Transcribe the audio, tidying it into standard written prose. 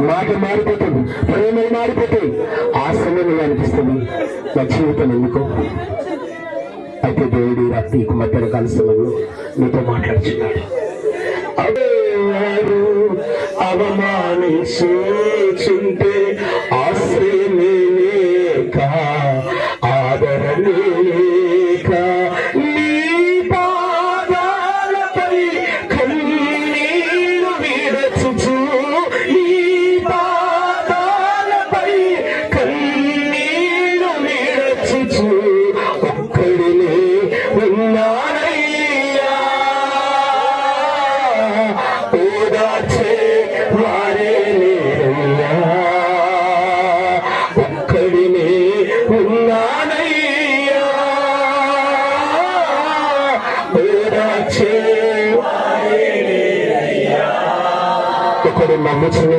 మాట మారిపోతుంది, ప్రేమలు మారిపోతాయి. ఆ సమయంలో అనిపిస్తుంది నా జీవితం ఎందుకు. అయితే దేవుడి రాత్రి మధ్యన కాలశంలో నీతో మాట్లాడుచున్నాడు. అవేవారు అవమానించుంటే ఆశ్రయమే లేక ఆదరణే లేక నీ పాదాలపై కన్నీరు విడచుచు, నీ పాదాలపై కన్నీరు విడచుచు ఒక్కడినే ఉన్నానయ్యా. ఓదార్చే వారే లేరయ్యా, ఒక్కడినే ఉన్నానయ్యా. ఓదార్చే వారే లేరయ్యా. ఒకడు నమ్ముచున్న